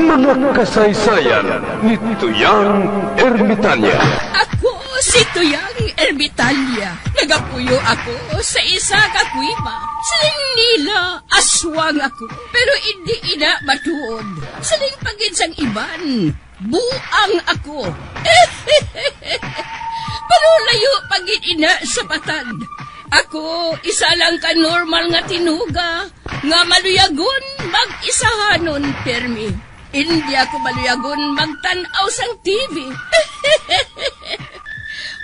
Mga kasaysayan ni Tuyang Ermitanya. Ako si Tuyang Ermitanya. Nagapuyo ako sa isa ka kuiba. Siling nila, aswang ako. Pero hindi ina matuod. Siling pagin sang iban, buang ako. Pero layo pagin ina sa patad. Ako, isa lang ka normal nga tinuga. Nga maluyagon, mag-isahanon, permi. Hindi ako maluyagon magtanaw sang TV.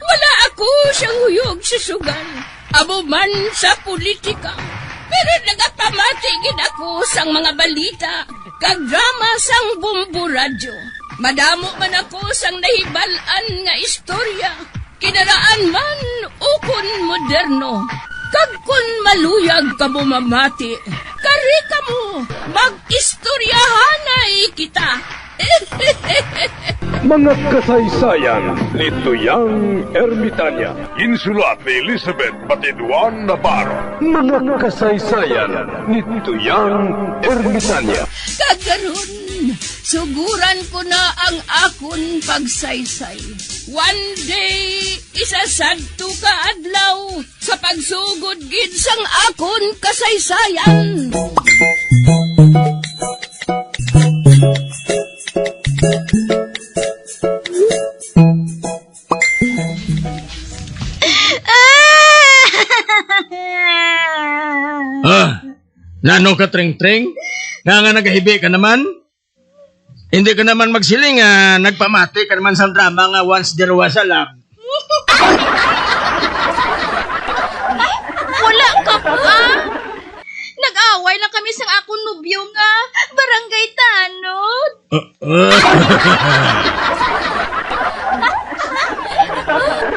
Wala ako siyang huyog sa sugal. Abo man sa politika. Pero nagapamatigin ako sang mga balita. Kag drama sang bumbu radyo. Madamo man ako sang nahibalan nga istorya. Kinaraan man ukon moderno. Kag kun maluyag ka mo mamati, kari ka mo, mag-istoryahanay kita. Mga kasaysayan ni Tuyang Ermitanya. Insulat ni Elizabeth Batiduan Navarro. Mga kasaysayan ni Tuyang Ermitanya. Kagaron, suguran ko na ang akon pagsaysay. One day, isasadto ka adlaw sa pagsugod gid sang akon kasaysayan. Nano ka tring-tring? Nga nagahibi ka naman? Hindi ka naman magsiling, nagpamati ka naman sa drama nga once there was a love. Wala ka pa? Nag-away lang kami sa akong nobyo nga barangay tanod.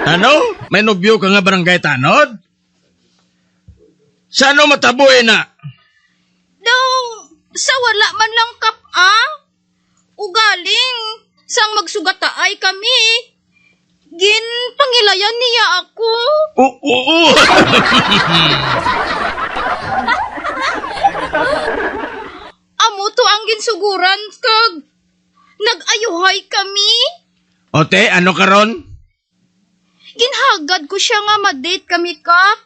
Ano? May nobyo ka nga barangay tanod? Saan matabuhin na? Daw, sa wala man lang kapa. Ugaling, sang magsugataay kami. Gin, pangilayan niya ako. Oo. Amo to ang ginsuguran kag nag-ayuhay kami. Ote, ano karon? Ginhagad ko siya nga ma-date kami kag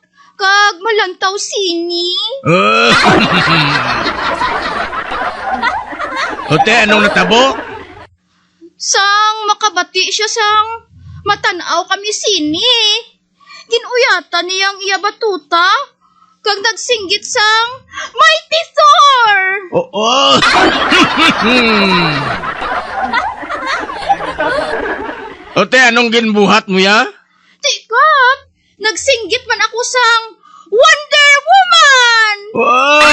malantaw sini. Ote, anong natabo? Sang makabati siya sang matanaw kami sini. Ginuyatan niyang iya batuta. Kag nagsinggit sang may tisor. Oo. Ote, anong ginbuhat mo ya? Tikap, nagsinggit man ako sang Wonder Woman. Oh!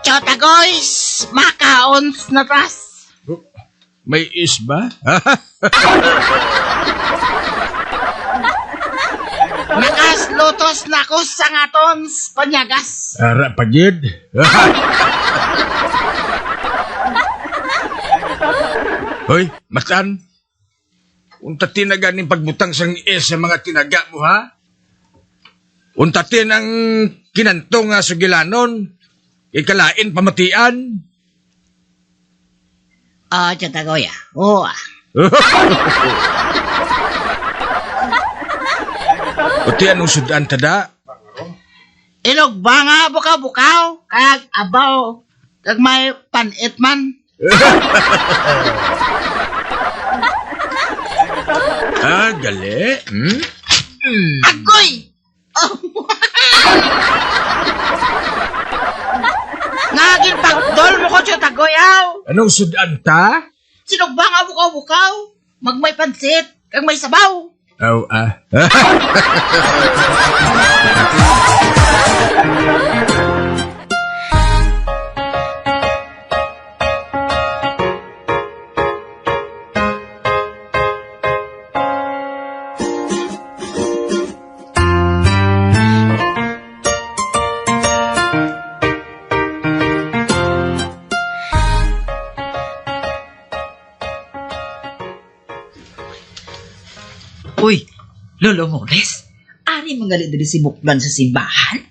Chotagoys, makaons na tas. May is ba? Nakaslutos na ko sa ngatons panyagas. Ara, pagid. Hoy, matan. Unta tinaganing pagbutang sang is sa mga tinaga mo, ha? Unta ang kinantong nga sugilanon. Ikalain pamatian. Chotagoy, oo. Uti anong sudan tada? Ilog ba nga bukaw-bukaw, kag abaw, kag may panit man. Gali? Agoy! Naging pagdol mo ko, Chotagoy, Anong sudan ta? Sinog ba nga bukaw-bukaw, magmay pansit, kag may sabaw. Oh, Uy, Lolo Mores, ari mangali diri si Buklan sa simbahan?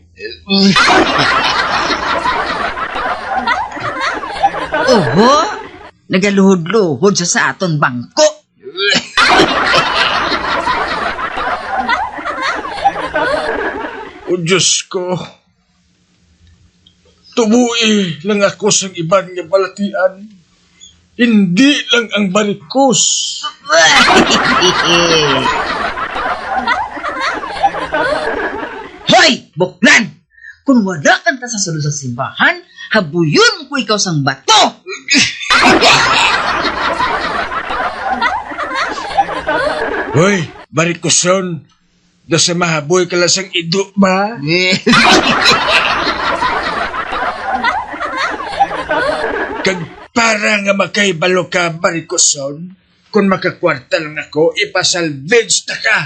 Oho, nagaluhod-luhod siya sa aton bangko. O Diyos ko, tubuhi lang ako sa iban nga balatian. Hindi lang ang barikos. Hoy, Buklan! Kung wala kang ta sa sulod sa simbahan, habuyon ko ikaw sang bato! Hoy, barikoson, da sa mahaboy ka lang sang ido ba? Kag para nga makaibalo ka, barikoson, kung makakwarta lang ako, ipasalvage ta ka.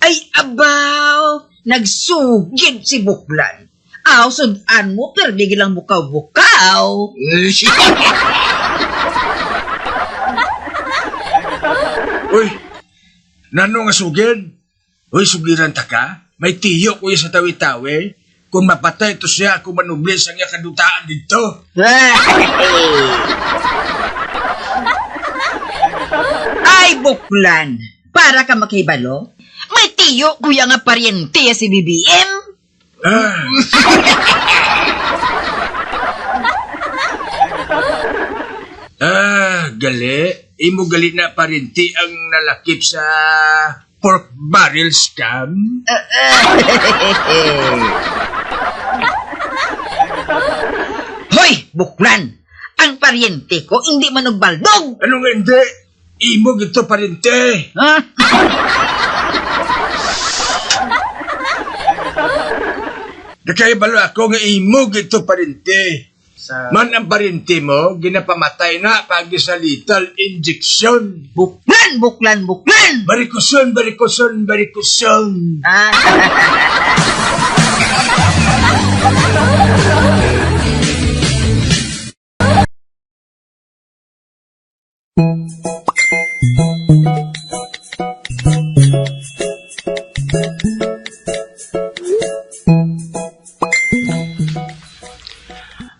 Ay, abaw! Nagsugid si Buklan. Aw, sudan mo, pero di lang bukaw-bukaw. Uy, nano nga sugid? Uy, sugiran ta ka? May tiyo ko sa tawi-tawi. Kung mapatay to siya, kung manublis ang iya kadutaan dito. Ay, Buklan! Para ka makibalo? May tiyo, kuya nga paryente si BBM. Ah. Gali. Imo gali na parinti ang nalakip sa pork barrel scam. Hoy, Buklan! Ang paryente ko hindi manugbaldog! Ano nga hindi? Imo gito parinti. Ha? Nakaibalo ako nga imo gito parinti. Man ang parinti mo, ginapamatay na pag sa lethal injection. Buklan, Buklan, Buklan! Barikuson, barikuson, barikuson.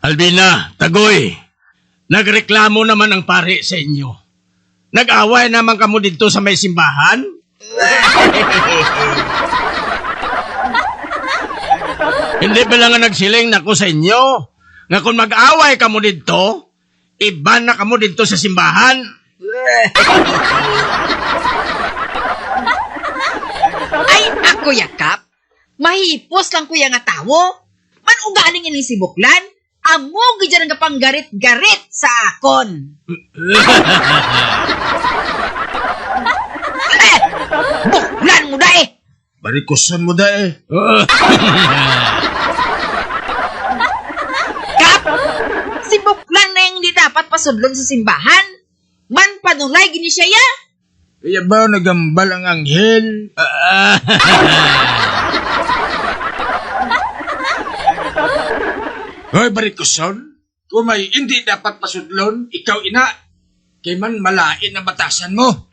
Albina, Tagoy, nagreklamo naman ang pare sa inyo. Nag-away naman kamo dito sa may simbahan? Hindi ba lang nga nagsiling nako sa inyo? Nga kung mag-away kamo dito, iba na kamo dito sa simbahan? Ay, ako yakap. Mahipos lang kuya nga tawo. Man ugaling ini si Buklan. Amo gidyan nga panggarit-garit sa akon. Buklan mo da eh. Barikuson mo da eh. Kap, si Buklan na yung di dapat pasudlon sa simbahan. Man panulay gini siya ya. Kaya ba nagambal ang anghel? Hoy, barikuson, kung may hindi dapat pasudlon, ikaw ina, kay man malain ang batasan mo.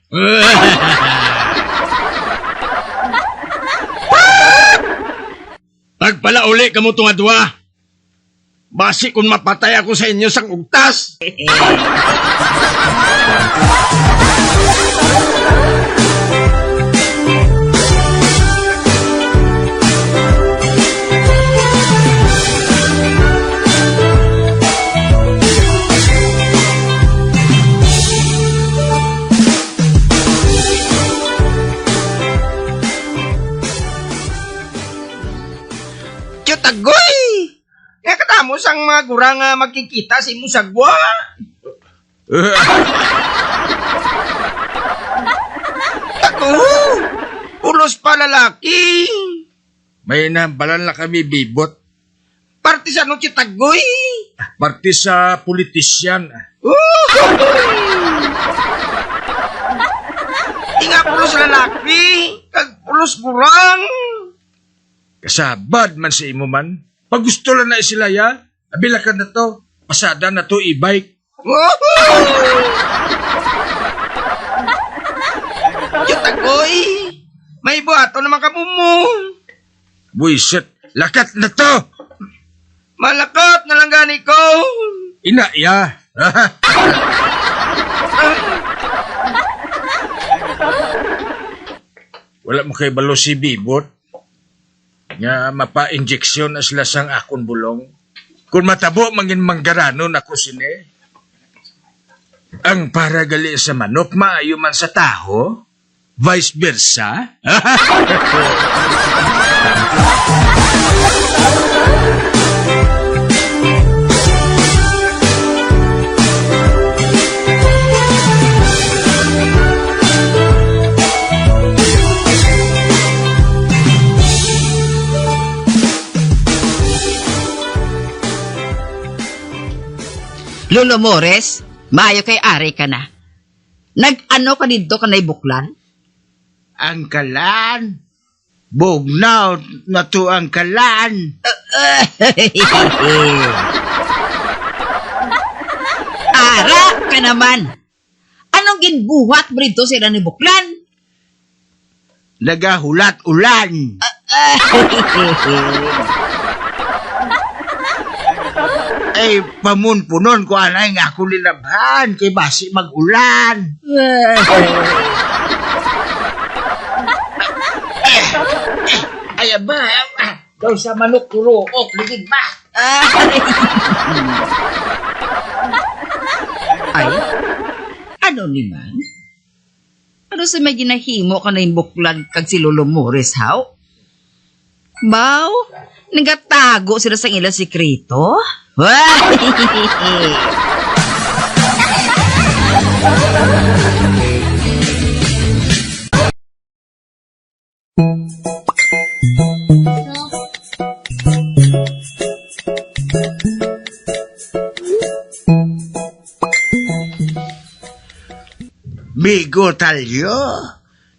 Pagpala uli ka mo tunga dua. Basi kung mapatay ako sa inyo sang ugtas. Tagoy! Kaya katamo sang mga gurang magkikita sa imong sagwa. Ako! Pulos pa lalaki. May nambalan na kami bibot. Parte sa ano si Tagoy? Parte sa politisyan. Tinga pulos lalaki. Kag pulos gurang. Kasabad man sa imo man. Pag gusto lang na sila ya, abilakan na to. Pasada na to e-bike. Chutagoy! May buhato naman ka mo. Buisit, lakat na to! Malakot na lang gani ko. Inaya! Wala mo kay balo si Bibot. Nga mapa-injeksyon as lasang akon bulong. Kung matabo mangin manggaranon ako sini. Ang paragali sa manok maayo man sa taho. Vice versa. Lolo Mores, maayo kay ari ka na. Nag-ano ka dito ka na ibuklan? Ang kalan. Bugnaw na to ang kalan. Ara ka naman. Anong ginbuhat mo dito sila ni Buklan? Nagahulat ulan. Ay, pamunpunon ko anay nga ako linabhan kay basi mag-ulan. Ay, ba? Daw sa manok kuruok, ligid ba? Ay, ano naman? Ano sa may ginahimo ka na yung Buklan kag si Lolo Mores, haw? Baw, nagatago sila sa ilang sikreto? Migo talyo,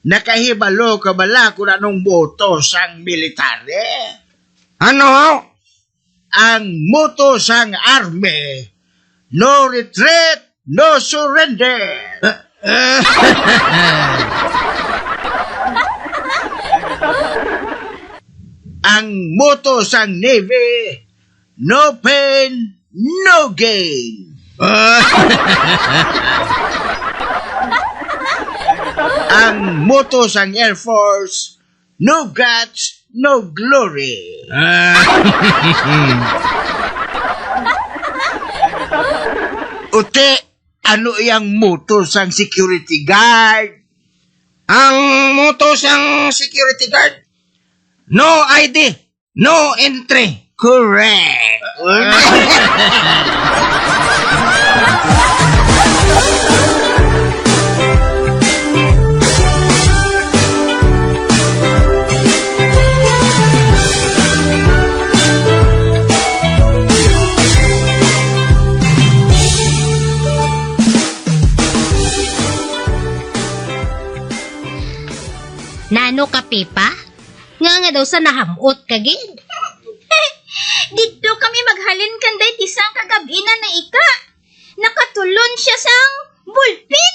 nakahibalo ka bala kung anong moto sang military? Ano? Ang moto sang army, no retreat, no surrender. Ang moto sang navy, no pain, no gain. Ang moto sang Air Force, no guts, no glory. Ute, ano yung moto sang security guard? Ang moto sang security guard, no ID, no entry. Correct. Nano ka, Pipa? Nga daw sa nahamot kagid. Dito kami maghalin kanday tisang kagabi na ika. Nakatulon siya sang bulpin.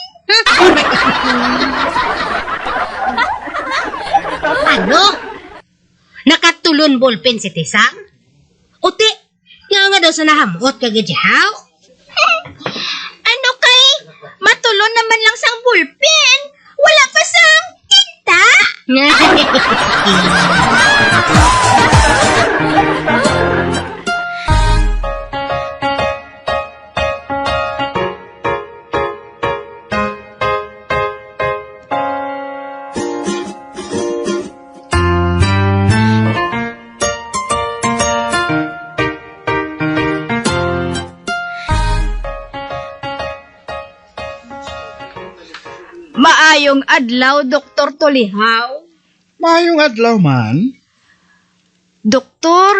Ano? Nakatulon ballpen si Tisang? Uti, nga daw sa nahamot kagid haw? Ano kay? Matulon naman lang sang bulpin. Wala pa sang tinta. Maayong adlaw, Dr. Tulihaw. Mayong adlaw man. Doktor,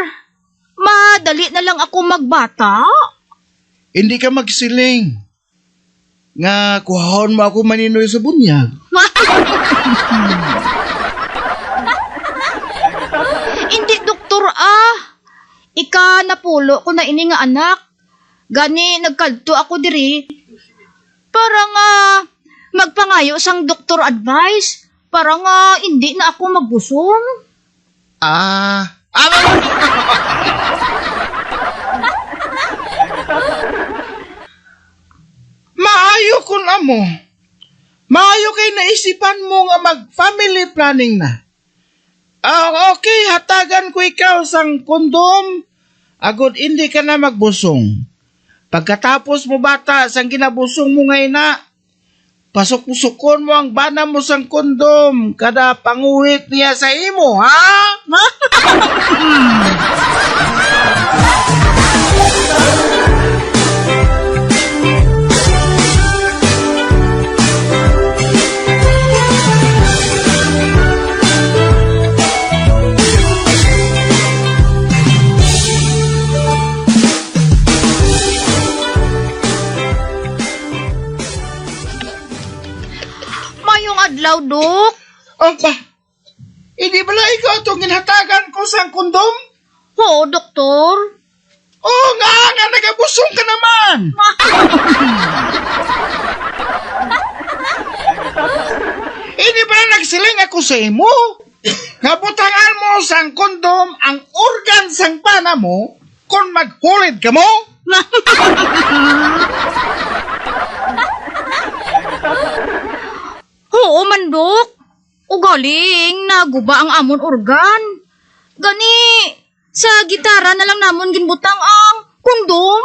madali na lang ako magbata. Hindi ka magsiling. Nga kuhahon mo ako maninoy sa bunyag. Hindi, doktor, Ika napulo ko na ini nga anak. Gani, nagkalto ako diri. Para nga, magpangayo sang doktor advice. Para nga, hindi na ako magbusong. Maayo kun amo. Maayo kay naisipan mo nga mag-family planning na. Okay, hatagan ko ikaw sang kondom. Agod hindi ka na magbusong. Pagkatapos mo bata sang ginabusong mo ngayon na, pasok-usukon mo ang bana mo sang kondom kada panguhit niya sa imo, ha? Mayong adlaw, Dok. Apa? Hindi pala ikaw itong ginhatagan ko sang kondom? Oo, doktor. Oo nga, nagabusong ka naman. Hindi pala nagsiling ako sa imo. Nabutangan mo sang kondom ang organ sang pana mo kung maghulid ka mo. Oo man, Dok. Ugaling, naguba ang amon organ. Gani, sa gitara na lang namon ginbutang ang kondom.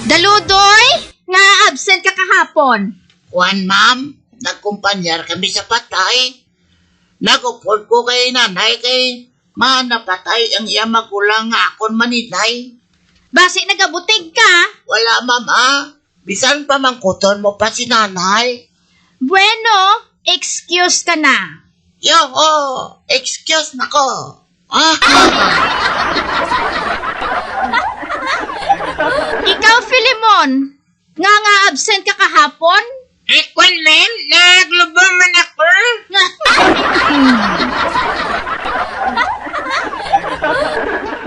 Daludoy, nga absent ka kahapon. Juan, ma'am, nagkumpanyar kami sa patay. Nagupod ko kay nanay kay manapatay ang iya magulang nga akon maninay. Basi nagabutig ka. Wala, mama. Bisan pa mangkuton mo pa si nanay. Bueno, excuse ka na. Yo, excuse na ko. Ikaw, Filimon, nga absent ka kahapon? Kwan, ma'am, naglubong man ako.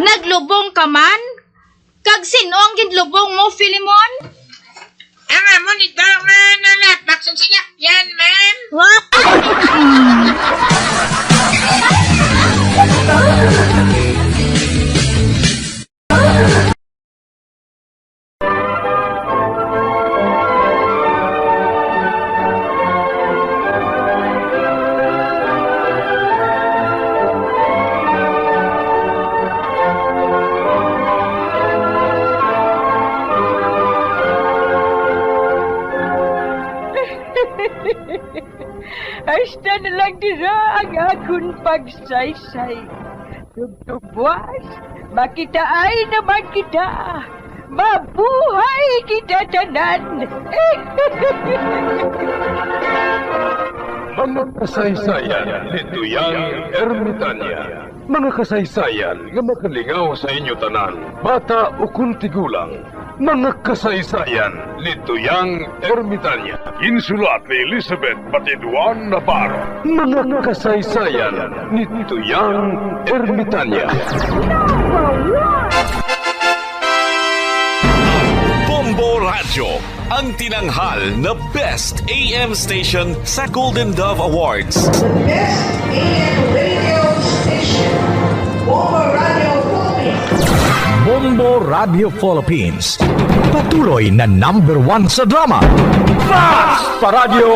Naglubong ka man? Kag sino ang ginlubong mo, Filimon? Ang amo nito, nalapak sa sinakyan, ma'am. Hasta na lang dira ang akong pagsaysay. Tugtugwas, makitaan naman kita. Mabuhay kita tanan. Mga kasaysayan ni Tuyang Ermitanya. Mga kasaysayan nga makalingaw sa inyo tanan, bata o kuntigulang. Mga kasaysayan ni Tuyang Ermitanya. Insulat ni Elizabeth Batiduan Navarro. Mga kasaysayan ni Tuyang Ermitanya. Bombo Radio, ang tinanghal na Best AM Station sa Golden Dove Awards. Best AM Radio Station, Bombo Radio Philippines. Bombo Radio Philippines. Patuloy na #1 sa drama. Basta Radio!